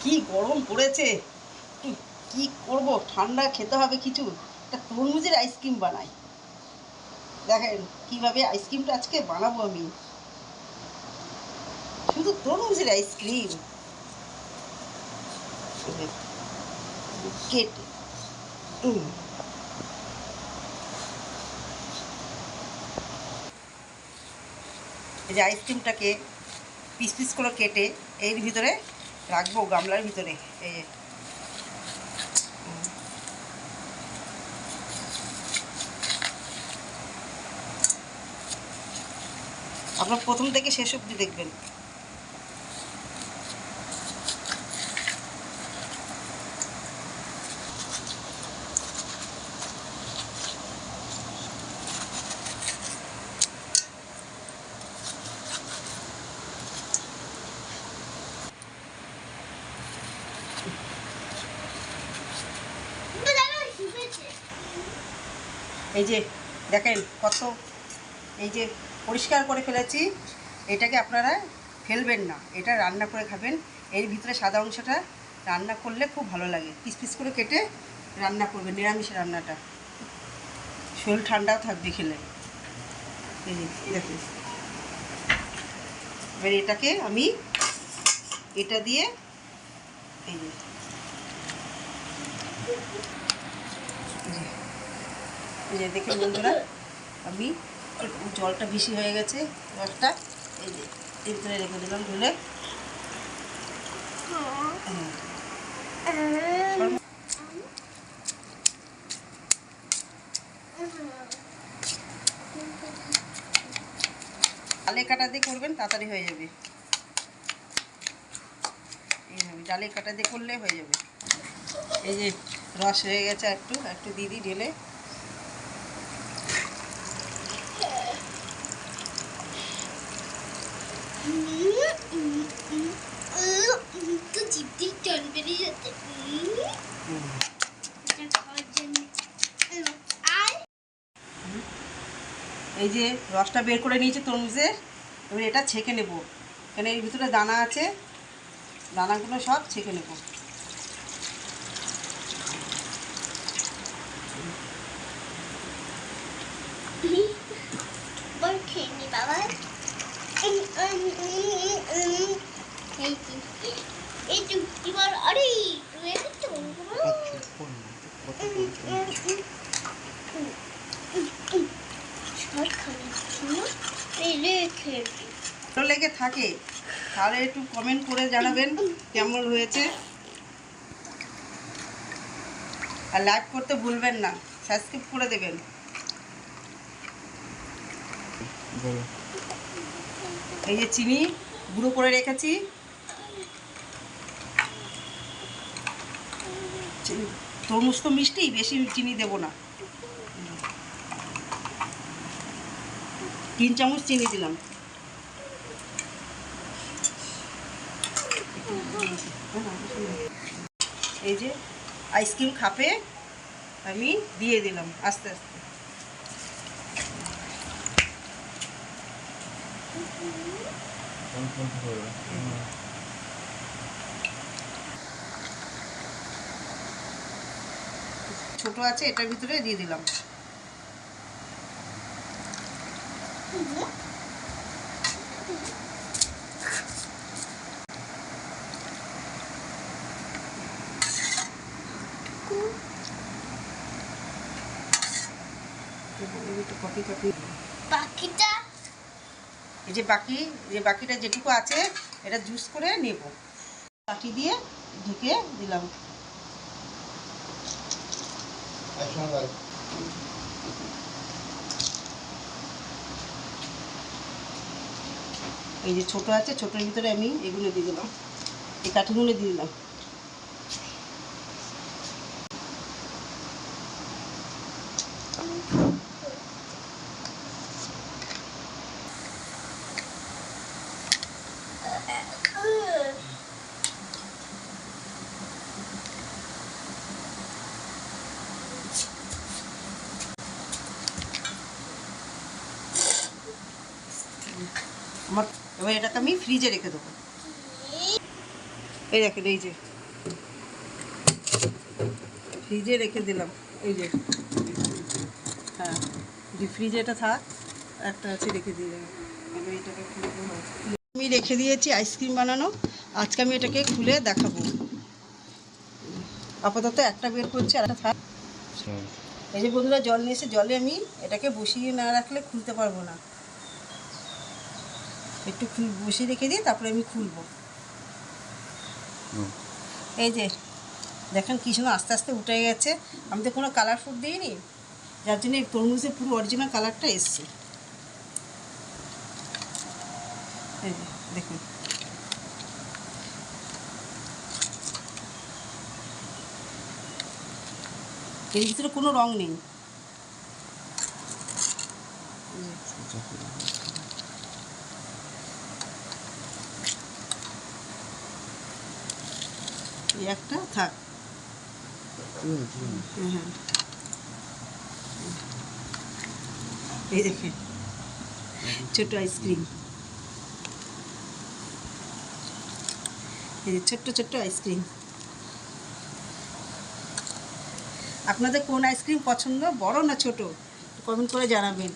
কি গরম পড়েছে, কি করব, ঠান্ডা খেতে হবে কিছু। একটা তরমুজের আইসক্রিম বানাই। দেখেন কিভাবে আইসক্রিমটা আজকে বানাবো আমি। শুধু তরমুজের আইসক্রিম কেটে এই যে আইসক্রিমটাকে পিস পিস করে কেটে এর ভিতরে রাখবো, গামলার ভিতরে। এই যে আপনার প্রথম থেকে শেষ অবধি দেখবেন। এই যে দেখেন কত, এই যে পরিষ্কার করে ফেলেছি। এটাকে আপনারা ফেলবেন না, এটা রান্না করে খাবেন। এর ভিতরে সাদা অংশটা রান্না করলে খুব ভালো লাগে। পিস পিস করে কেটে রান্না করবেন, নিরামিষ রান্নাটা। শরীর ঠান্ডাও থাকবে খেলে। এই যে দেখুন, এবার এটাকে আমি এটা দিয়ে এই যে দেখুন বন্ধুরা, আমি জলটা বেশি হয়ে গেছে, রসটা এই যে এর ভিতরে রেখে দিলাম ঢেলে। ডালে কাটা দিয়ে করবেন, তাড়াতাড়ি হয়ে যাবে। এইভাবে ডালে কাটা দিয়ে করলে হয়ে যাবে। এই যে রস হয়ে গেছে, একটু একটু দিদি ঢেলে। এই যে রসটা বের করে নিয়েছি তরমুজের, এবার এটা ছেঁকে নেব। কেন এর ভিতরে দানা আছে, দানাগুলো সব ছেঁকে নেব। ভালো লেগে থাকে তাহলে একটু কমেন্ট করে জানাবেন কেমন হয়েছে, আর লাইক করতে ভুলবেন না, সাবস্ক্রাইব করে দেবেন। এই যে চিনি গুঁড়ো করে রেখেছি, তরমুজ তো মিষ্টি, বেশি চিনি দেব না। 3 চামচ চিনি দিলাম। এই যে আইসক্রিম কাপে আমি দিয়ে দিলাম আস্তে আস্তে। ছোট আছে, এটার ভিতরে দিয়ে দিলাম। বাকিটা এই যে বাকিটা যেটুকু আছে এটা জুস করে নেব। বাটি দিয়ে ঢেকে দিলাম। এই যে ছোট আছে, ছোটোর ভিতরে আমি এগুলো দিয়ে দিলাম, এই কাঠিগুলো দিয়ে দিলাম। আমার এবার এটাকে আমি ফ্রিজে রেখে দেবো। এই দেখেন, এই যে ফ্রিজে রেখে দিলাম, এই যে, হ্যাঁ ডিপ ফ্রিজে এটা থাক, একটা আছে রেখে দিয়ে দেবো। এবার এটাকে আমি রেখে দিয়েছি আইসক্রিম বানানো, আজকে আমি এটাকে খুলে দেখাবো। আপাতত একটা বের করছি, আর একটা থাক। এই যে বন্ধুরা, জল নিয়ে এসে জলে আমি এটাকে বসিয়ে না রাখলে খুলতে পারবো না, একটু বসিয়ে রেখে দিয়ে তারপরে আমি খুলবো। এই যে দেখেন কি সুন্দর আস্তে আস্তে উঠে গেছে, আমি তো কোনো কালার ফুড দিইনি, যার জন্য এই তরমুজের পুরো অরিজিনাল কালারটা এসছে। এই যে দেখুন, এর ভিতরে কোনো রং নেই। এই একটা থাক। হ্যাঁ, এই দেখেন ছোট আইসক্রিম, এই যে ছোট্ট ছোট্ট আইসক্রিম। আপনাদের কোন আইসক্রিম পছন্দ, বড় না ছোট, কমেন্ট করে জানাবেন।